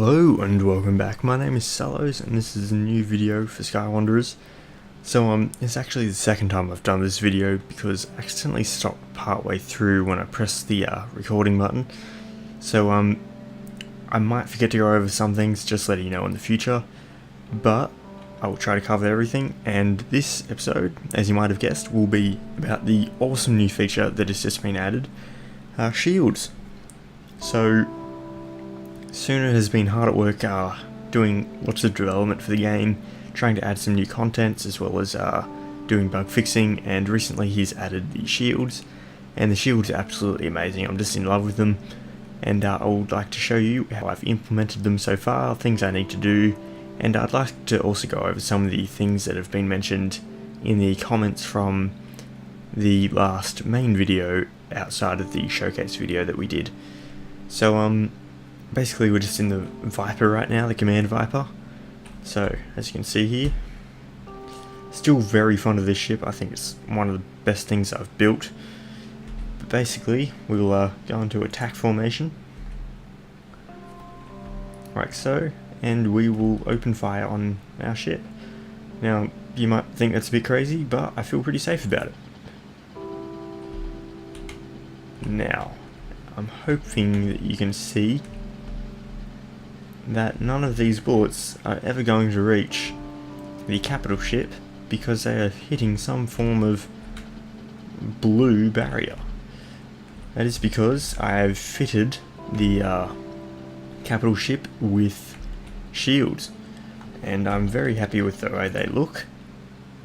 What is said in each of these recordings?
Hello and welcome back. My name is Sallows and this is a new video for Sky Wanderers. So it's actually the second time I've done this video because I accidentally stopped partway through when I pressed the recording button. So I might forget to go over some things, just letting you know in the future, but I will try to cover everything. And this episode, as you might have guessed, will be about the awesome new feature that has just been added, shields. So Suna has been hard at work doing lots of development for the game, trying to add some new contents as well as doing bug fixing, and recently he's added the shields, and the shields are absolutely amazing. I'm just in love with them, and I would like to show you how I've implemented them so far, things I need to do, and I'd like to also go over some of the things that have been mentioned in the comments from the last main video outside of the showcase video that we did. So basically we're just in the Viper right now, the Command Viper. So as you can see here, still very fond of this ship. I think it's one of the best things I've built. But basically we'll go into attack formation like so, and we will open fire on our ship. Now you might think that's a bit crazy, but I feel pretty safe about it. Now I'm hoping that you can see that none of these bullets are ever going to reach the capital ship because they are hitting some form of blue barrier. That is because I have fitted the capital ship with shields, and I'm very happy with the way they look,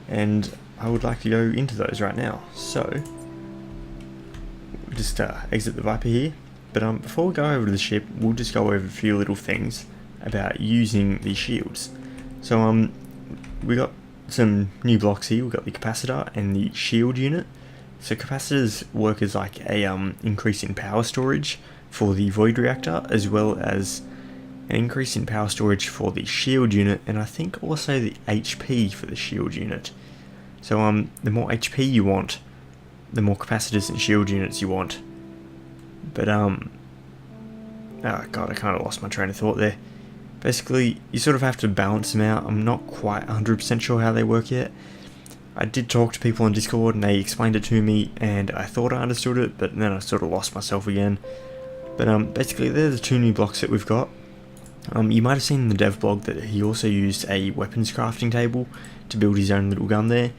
and I would like to go into those right now. So we'll just exit the Viper here, but before we go over to the ship, we'll just go over a few little things about using the shields. So we got some new blocks here. We've got the capacitor and the shield unit. So capacitors work as like a increase in power storage for the void reactor, as well as an increase in power storage for the shield unit, and I think also the HP for the shield unit. So the more HP you want, the more capacitors and shield units you want. But oh god, I kind of lost my train of thought there. Basically, you sort of have to balance them out. I'm not quite 100% sure how they work yet. I did talk to people on Discord and they explained it to me, and I thought I understood it, but then I sort of lost myself again. But basically, they're the two new blocks that we've got. You might have seen in the dev blog that he also used a weapons crafting table to build his own little gun there.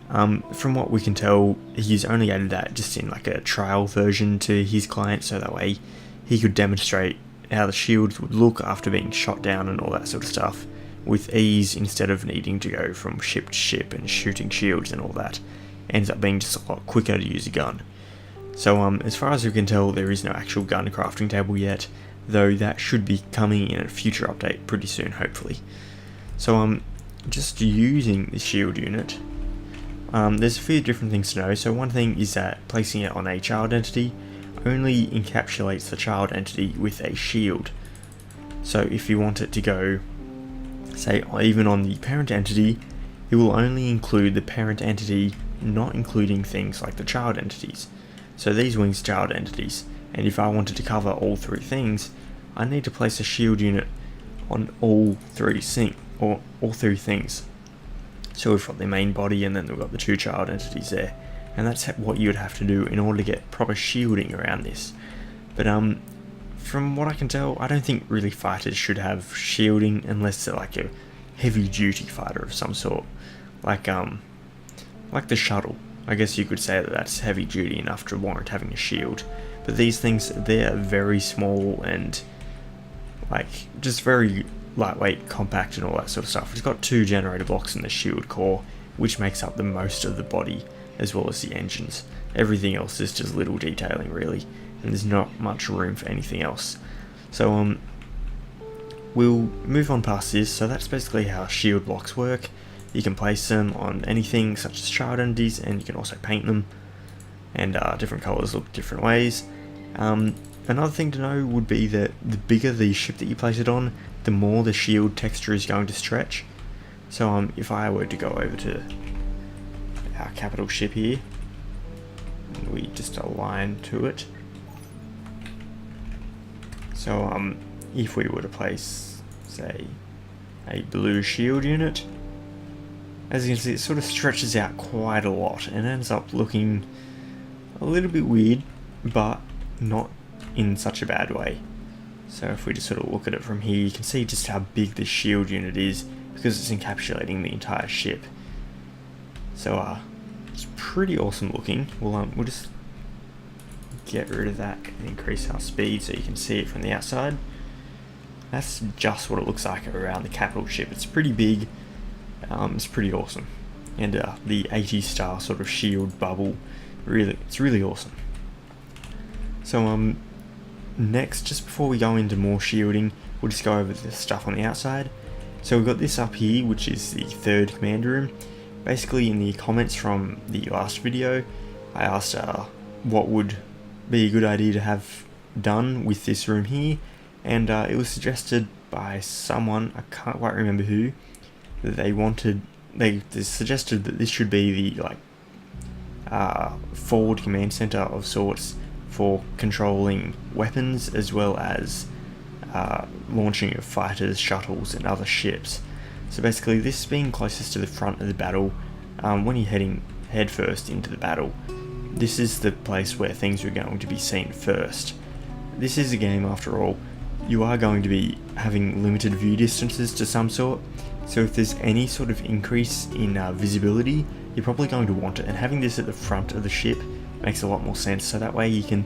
From what we can tell, he's only added that just in like a trial version to his client, so that way he could demonstrate how the shields would look after being shot down and all that sort of stuff with ease, instead of needing to go from ship to ship and shooting shields and all that. Ends up being just a lot quicker to use a gun. So as far as we can tell, there is no actual gun crafting table yet, though that should be coming in a future update pretty soon, hopefully. So just using the shield unit, there's a few different things to know. So one thing is that placing it on a child entity only encapsulates the child entity with a shield. So if you want it to go, say, even on the parent entity, it will only include the parent entity, not including things like the child entities. So these wings are child entities, and if I wanted to cover all three things, I need to place a shield unit on all three things. So we've got the main body, and then we've got the two child entities there. And that's what you would have to do in order to get proper shielding around this. But from what I can tell, I don't think really fighters should have shielding unless they're like a heavy duty fighter of some sort, like the shuttle. I guess you could say that that's heavy duty enough to warrant having a shield. But these things, they're very small and like just very lightweight, compact and all that sort of stuff. It's got two generator blocks in the shield core, which makes up the most of the body, as well as the engines. Everything else is just little detailing really, and there's not much room for anything else. So we'll move on past this. So that's basically how shield blocks work. You can place them on anything such as child entities, and you can also paint them, and different colours look different ways. Another thing to know would be that the bigger the ship that you place it on, the more the shield texture is going to stretch. So if I were to go over to our capital ship here, and we just align to it, So if we were to place, say, a blue shield unit, as you can see, it sort of stretches out quite a lot and ends up looking a little bit weird, but not in such a bad way. So if we just sort of look at it from here, you can see just how big this shield unit is because it's encapsulating the entire ship. So it's pretty awesome looking. We'll just get rid of that and increase our speed so you can see it from the outside. That's just what it looks like around the capital ship. It's pretty big. It's pretty awesome, and the 80 star sort of shield bubble, it's really awesome. So next, just before we go into more shielding, we'll just go over the stuff on the outside. So we've got this up here, which is the third command room. Basically, in the comments from the last video, I asked what would be a good idea to have done with this room here, and it was suggested by someone, I can't quite remember who, that they suggested that this should be the forward command center of sorts for controlling weapons as well as launching of fighters, shuttles and other ships. So basically this being closest to the front of the battle, when you're heading headfirst into the battle, this is the place where things are going to be seen first. This is a game after all. You are going to be having limited view distances to some sort, so if there's any sort of increase in visibility, you're probably going to want it, and having this at the front of the ship makes a lot more sense, so that way you can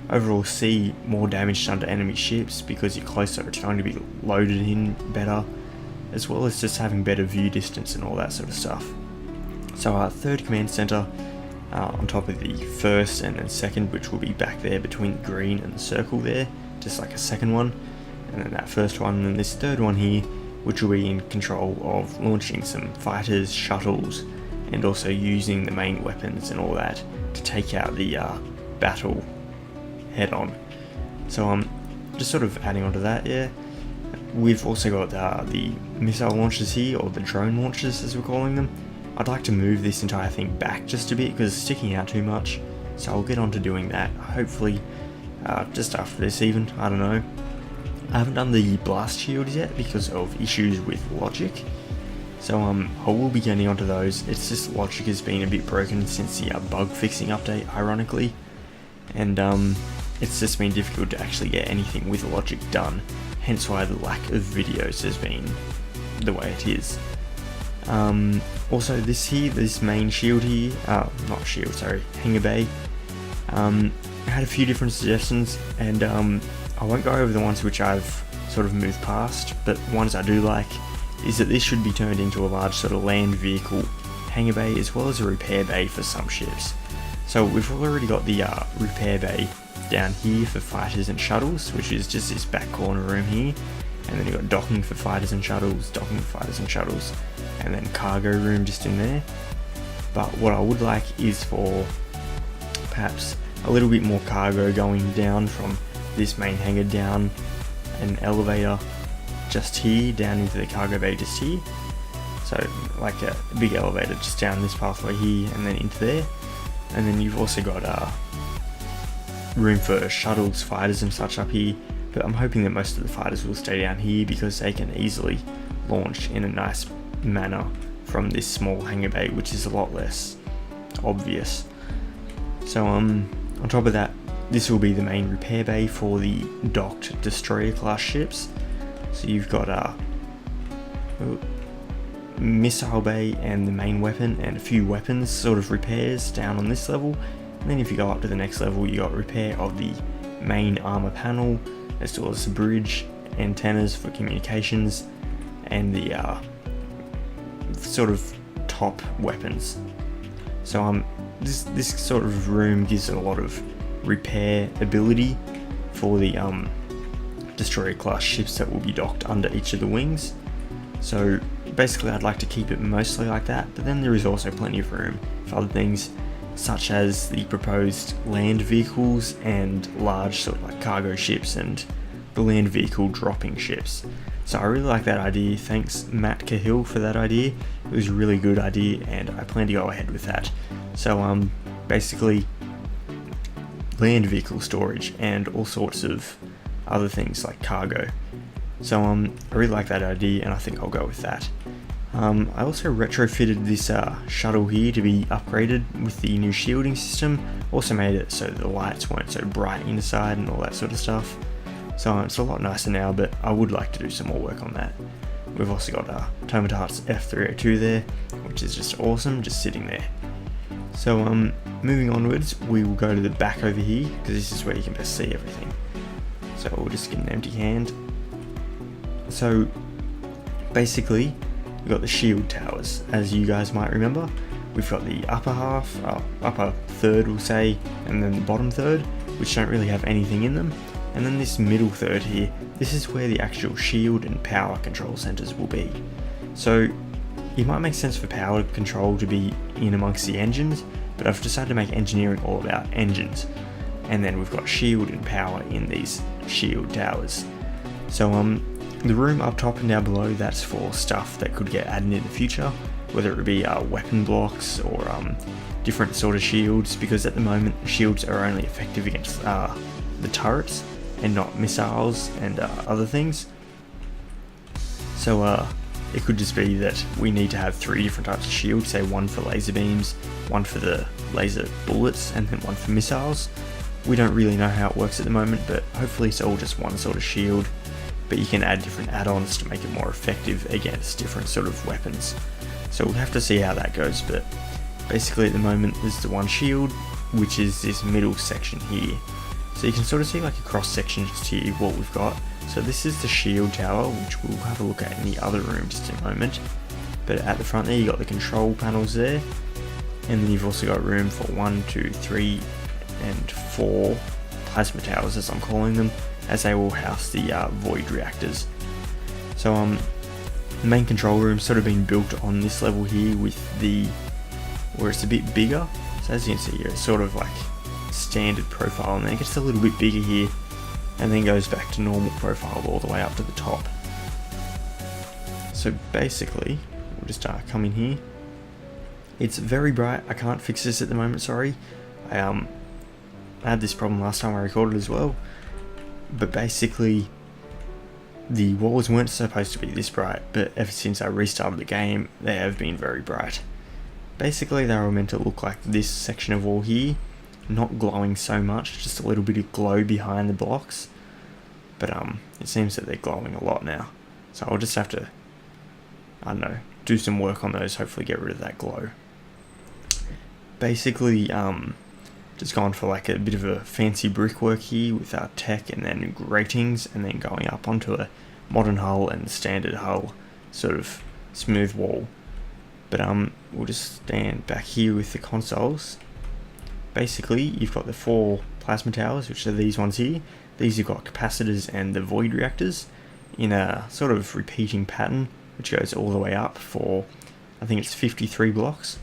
overall see more damage done to enemy ships because you're closer, it's going to be loaded in better, as well as just having better view distance and all that sort of stuff. So our third command center on top of the first and then second, which will be back there between the green and the circle there, just like a second one, and then that first one, and then this third one here, which will be in control of launching some fighters, shuttles, and also using the main weapons and all that to take out the battle head on. So just sort of adding on to that, yeah, we've also got the missile launchers here, or the drone launchers as we're calling them. I'd like to move this entire thing back just a bit because it's sticking out too much, so I'll get on to doing that hopefully just after this even, I don't know. I haven't done the blast shields yet because of issues with logic, so I will be getting onto those. It's just logic has been a bit broken since the bug fixing update, ironically, and it's just been difficult to actually get anything with logic done, hence why the lack of videos has been the way it is. Also this main shield here, not shield, sorry, hangar bay, I had a few different suggestions, and I won't go over the ones which I've sort of moved past, but ones I do like is that this should be turned into a large sort of land vehicle hangar bay as well as a repair bay for some ships. So we've already got the repair bay down here for fighters and shuttles, which is just this back corner room here, and then you've got docking for fighters and shuttles, and then cargo room just in there. But what I would like is for perhaps a little bit more cargo going down from this main hangar down an elevator just here, down into the cargo bay just here. So like a big elevator just down this pathway here and then into there. And then you've also got room for shuttles, fighters and such up here, but I'm hoping that most of the fighters will stay down here because they can easily launch in a nice manner from this small hangar bay, which is a lot less obvious. So on top of that, this will be the main repair bay for the docked destroyer class ships. So you've got a missile bay and the main weapon and a few weapons sort of repairs down on this level, and then if you go up to the next level you got repair of the main armor panel as well as the bridge, antennas for communications, and the sort of top weapons. So this sort of room gives it a lot of repair ability for the destroyer class ships that will be docked under each of the wings. So basically I'd like to keep it mostly like that, but then there is also plenty of room for other things such as the proposed land vehicles and large sort of like cargo ships and the land vehicle dropping ships. So I really like that idea. Thanks Matt Cahill for that idea. It was a really good idea and I plan to go ahead with that. So basically land vehicle storage and all sorts of other things like cargo So I really like that idea, and I think I'll go with that. I also retrofitted this shuttle here to be upgraded with the new shielding system. Also made it so the lights weren't so bright inside and all that sort of stuff. So it's a lot nicer now, but I would like to do some more work on that. We've also got Tomatar's F302 there, which is just awesome, just sitting there. So moving onwards, we will go to the back over here, because this is where you can best see everything. So we'll just get an empty hand. So basically, we've got the shield towers, as you guys might remember. We've got the upper half, upper third we'll say, and then the bottom third, which don't really have anything in them. And then this middle third here, this is where the actual shield and power control centers will be. So it might make sense for power control to be in amongst the engines, but I've decided to make engineering all about engines. And then we've got shield and power in these shield towers. So the room up top and down below, that's for stuff that could get added in the future, whether it be weapon blocks or different sort of shields, because at the moment shields are only effective against the turrets and not missiles and other things. So it could just be that we need to have 3 different types of shields, say one for laser beams, one for the laser bullets, and then one for missiles. We don't really know how it works at the moment, but hopefully it's all just one sort of shield, but you can add different add-ons to make it more effective against different sort of weapons. So we'll have to see how that goes, but basically at the moment there's the one shield, which is this middle section here. So you can sort of see like a cross section just here what we've got. So this is the shield tower, which we'll have a look at in the other room just in a moment. But at the front there you got the control panels there, and then you've also got room for 1, 2, 3 and 4 plasma towers, as I'm calling them, as they will house the void reactors. So the main control room's sort of been built on this level here with where it's a bit bigger. So as you can see here, it's sort of like standard profile, and then it gets a little bit bigger here and then goes back to normal profile all the way up to the top. So basically we'll just come in here. It's very bright. I can't fix this at the moment, sorry. I had this problem last time I recorded as well, but basically the walls weren't supposed to be this bright, but ever since I restarted the game they have been very bright. Basically they were meant to look like this section of wall here, not glowing so much, just a little bit of glow behind the blocks, but it seems that they're glowing a lot now, so I'll just have to, I don't know, do some work on those, hopefully get rid of that glow. Basically just gone for like a bit of a fancy brickwork here with our tech and then gratings, and then going up onto a modern hull and standard hull sort of smooth wall. But we'll just stand back here with the consoles. Basically you've got the 4 plasma towers, which are these ones here. These you've got capacitors and the void reactors in a sort of repeating pattern, which goes all the way up for, I think it's 53 blocks.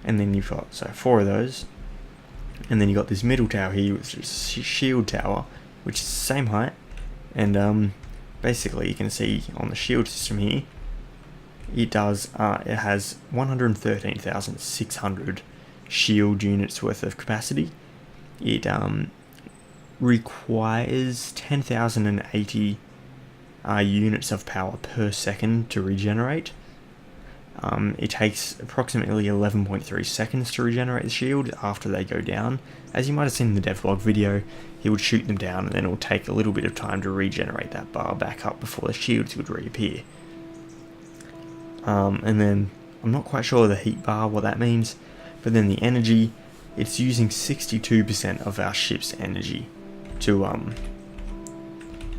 And then you've got 4 of those, and then you've got this middle tower here, which is a shield tower, which is the same height. And basically you can see on the shield system here, it has 113,600 shield units worth of capacity. It requires 10,080 units of power per second to regenerate. It takes approximately 11.3 seconds to regenerate the shield after they go down. As you might have seen in the devlog video, he would shoot them down and then it will take a little bit of time to regenerate that bar back up before the shields would reappear. And then I'm not quite sure the heat bar, what that means, but then the energy, it's using 62% of our ship's energy to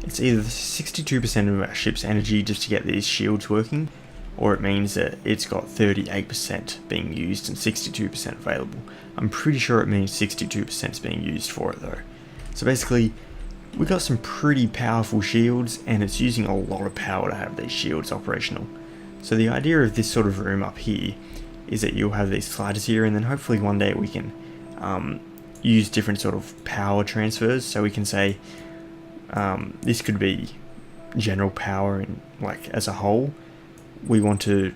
it's either 62% of our ship's energy just to get these shields working, or it means that it's got 38% being used and 62% available. I'm pretty sure it means 62% is being used for it though. So basically, we've got some pretty powerful shields, and it's using a lot of power to have these shields operational. So the idea of this sort of room up here is that you'll have these sliders here, and then hopefully one day we can use different sort of power transfers. So we can say this could be general power and like as a whole. We want to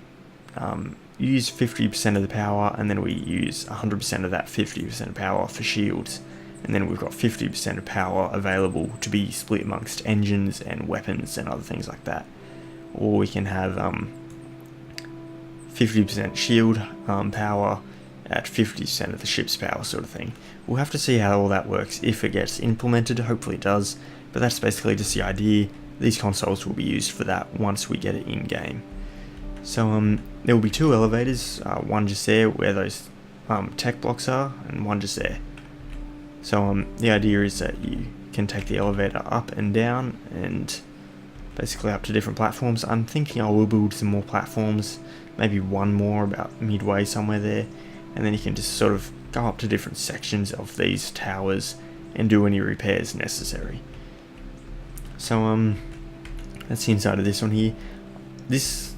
use 50% of the power, and then we use 100% of that 50% power for shields. and then we've got 50% of power available to be split amongst engines and weapons and other things like that. Or we can have 50% shield power at 50% of the ship's power, sort of thing. We'll have to see how all that works if it gets implemented. Hopefully it does, but that's basically just the idea. These consoles will be used for that once we get it in game. So there will be 2 elevators, one just there where those tech blocks are, and one just there. So the idea is that you can take the elevator up and down, and basically up to different platforms. I'm thinking I will build some more platforms, maybe one more about midway somewhere there, and then you can just sort of go up to different sections of these towers and do any repairs necessary. So that's the inside of this one here. This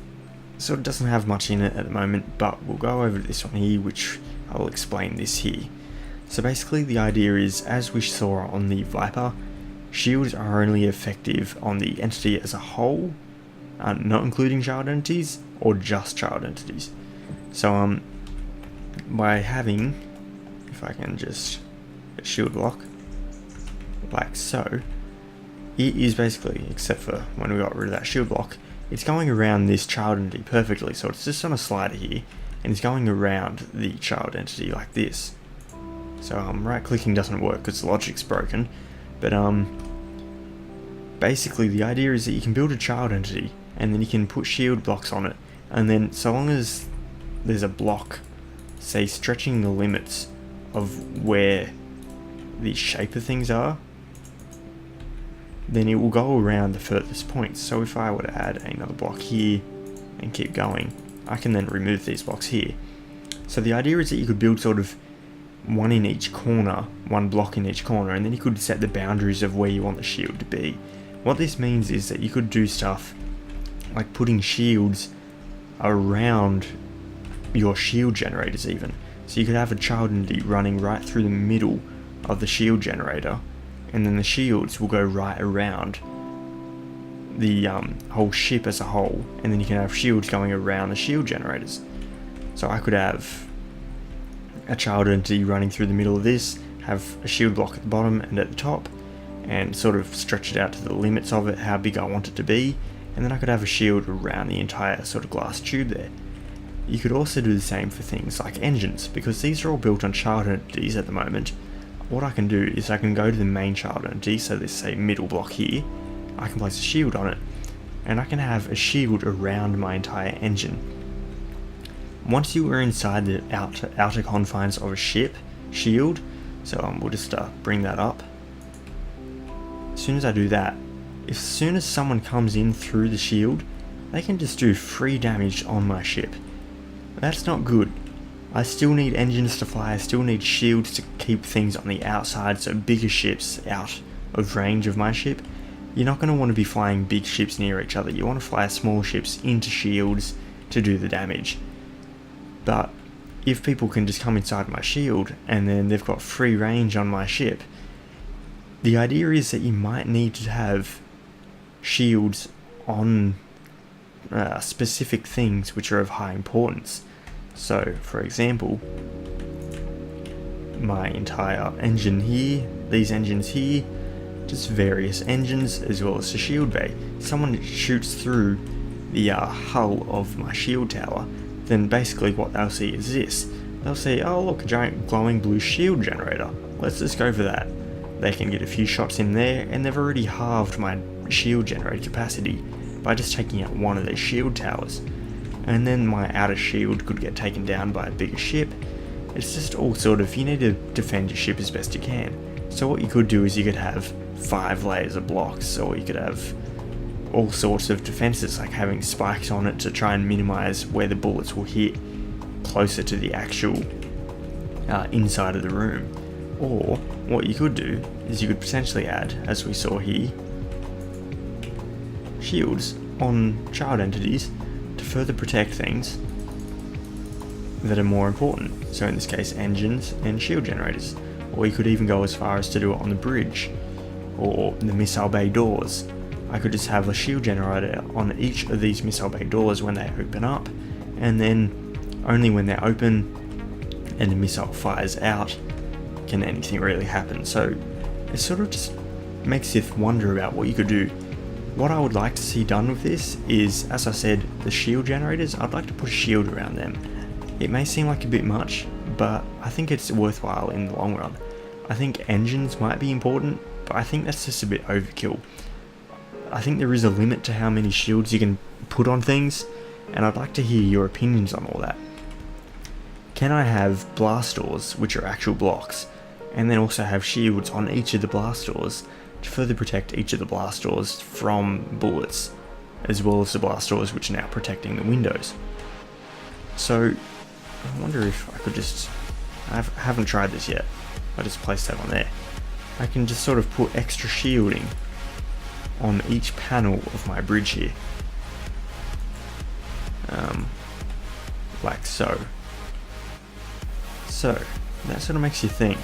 sort of doesn't have much in it at the moment, but we'll go over this one here, which I will explain this here. So basically the idea is, as we saw on the Viper, shields are only effective on the entity as a whole, not including child entities, or just child entities. So by having, if I can just a shield block, like so, it is basically, except for when we got rid of that shield block, it's going around this child entity perfectly. So it's just on a slider here, and it's going around the child entity like this. So right clicking doesn't work because the logic's broken, but basically the idea is that you can build a child entity and then you can put shield blocks on it, and then so long as there's a block, say, stretching the limits of where the shape of things are, then it will go around the furthest points. So if I were to add another block here and keep going, I can then remove these blocks here. So the idea is that you could build sort of one in each corner, one block in each corner, and then you could set the boundaries of where you want the shield to be. What this means is that you could do stuff like putting shields around your shield generators even. So you could have a child entity running right through the middle of the shield generator, and then the shields will go right around the whole ship as a whole, and then you can have shields going around the shield generators. So I could have a child entity running through the middle of this, have a shield block at the bottom and at the top, and sort of stretch it out to the limits of it, how big I want it to be, and then I could have a shield around the entire sort of glass tube there. You could also do the same for things like engines, because these are all built on child entities at the moment. What I can do is I can go to the main child entity, so this, say, middle block here, I can place a shield on it, and I can have a shield around my entire engine. Once you are inside the outer confines of a ship shield, so we'll just bring that up. As soon as I do that, as soon as someone comes in through the shield, they can just do free damage on my ship. That's not good. I still need engines to fly, I still need shields to keep things on the outside, so bigger ships out of range of my ship. You're not going to want to be flying big ships near each other. You want to fly small ships into shields to do the damage. But if people can just come inside my shield and then they've got free range on my ship, the idea is that you might need to have shields on specific things which are of high importance. So, for example, my entire engine here, these engines here, just various engines as well as the shield bay. Someone shoots through the hull of my shield tower, then basically what they'll see is this. They'll say, oh look, a giant glowing blue shield generator. Let's just go for that. They can get a few shots in there, and they've already halved my shield generator capacity by just taking out one of their shield towers. And then my outer shield could get taken down by a bigger ship. It's just all sort of, you need to defend your ship as best you can. So what you could do is you could have 5 layers of blocks, or you could have all sorts of defenses, like having spikes on it to try and minimize where the bullets will hit closer to the actual inside of the room. Or what you could do is you could potentially add, as we saw here, shields on child entities to further protect things that are more important. So in this case, engines and shield generators. Or you could even go as far as to do it on the bridge or the missile bay doors. I could just have a shield generator on each of these missile bay doors when they open up, and then only when they're open and the missile fires out can anything really happen. So it sort of just makes you wonder about what you could do. What I would like to see done with this is, as I said, the shield generators, I'd like to put a shield around them. It may seem like a bit much, but I think it's worthwhile in the long run. I think engines might be important, but I think that's just a bit overkill. I think there is a limit to how many shields you can put on things, and I'd like to hear your opinions on all that. Can I have blast doors, which are actual blocks, and then also have shields on each of the blast doors to further protect each of the blast doors from bullets, as well as the blast doors which are now protecting the windows? So I wonder if I could just, I haven't tried this yet, I just placed that on there. I can just sort of put extra shielding on each panel of my bridge here, like so. So that sort of makes you think,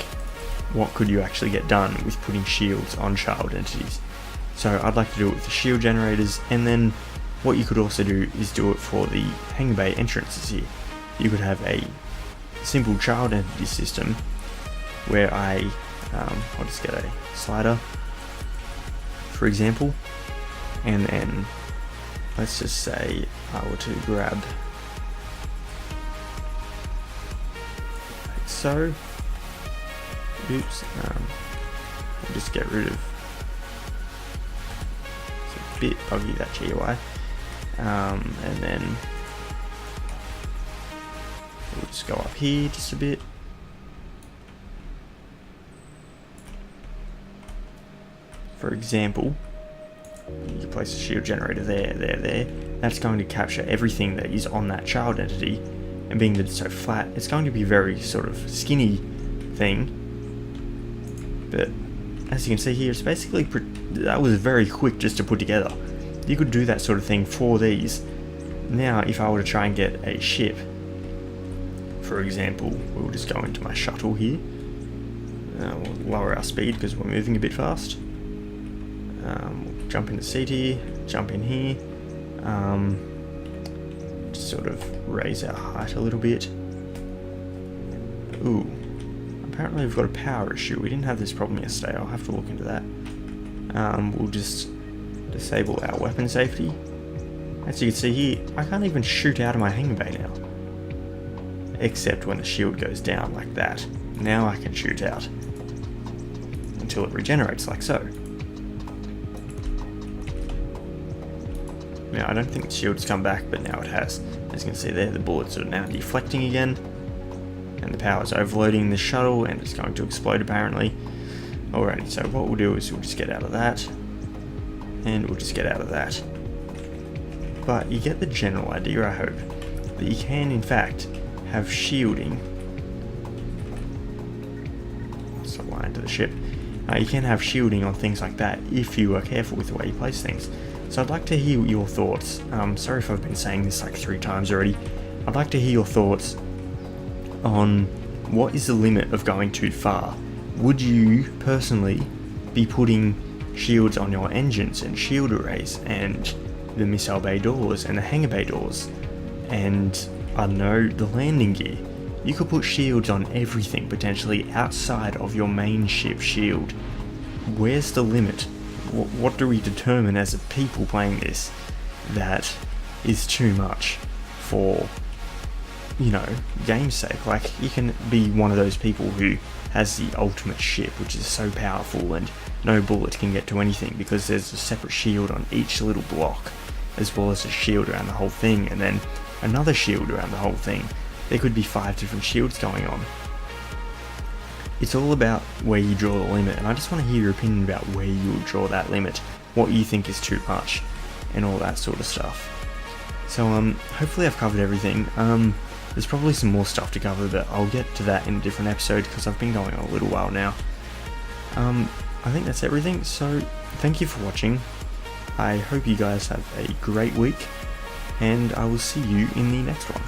what could you actually get done with putting shields on child entities? So I'd like to do it with the shield generators, and then what you could also do is do it for the hangar bay entrances here. You could have a simple child entity system where I'll just get a slider, for example, and then let's just say I were to grab like so. Oops, I'll just get rid of, it's a bit buggy, that GUI, and then we'll just go up here just a bit. For example, you can place a shield generator there. That's going to capture everything that is on that child entity, and being that it's so flat, it's going to be a very sort of skinny thing. But as you can see here, it's basically, that was very quick just to put together. You could do that sort of thing for these. Now, if I were to try and get a ship, for example, we'll just go into my shuttle here. We'll lower our speed because we're moving a bit fast. We'll jump in the seat here, jump in here, just sort of raise our height a little bit. Ooh. Apparently we've got a power issue. We didn't have this problem yesterday. I'll have to look into that. We'll just disable our weapon safety. As you can see here, I can't even shoot out of my hangar bay now. Except when the shield goes down like that. Now I can shoot out. Until it regenerates like so. Now I don't think the shield's come back, but now it has. As you can see there, the bullets are now deflecting again. And the power is overloading the shuttle and it's going to explode apparently. Alrighty, so what we'll do is we'll just get out of that, and we'll just get out of that. But you get the general idea, I hope, that you can in fact have shielding. Let's align to the ship. You can have shielding on things like that if you are careful with the way you place things. So I'd like to hear your thoughts. Sorry if I've been saying this like 3 times already. I'd like to hear your thoughts on what is the limit of going too far. Would you personally be putting shields on your engines and shield arrays and the missile bay doors and the hangar bay doors and, I don't know, the landing gear? You could put shields on everything potentially outside of your main ship shield. Where's the limit? What do we determine as a people playing this that is too much for, you know, game's sake? Like, you can be one of those people who has the ultimate ship, which is so powerful and no bullet can get to anything because there's a separate shield on each little block, as well as a shield around the whole thing, and then another shield around the whole thing. There could be 5 different shields going on. It's all about where you draw the limit, and I just want to hear your opinion about where you would draw that limit, what you think is too much, and all that sort of stuff. So hopefully I've covered everything. There's probably some more stuff to cover, but I'll get to that in a different episode because I've been going on a little while now. I think that's everything, so thank you for watching. I hope you guys have a great week, and I will see you in the next one.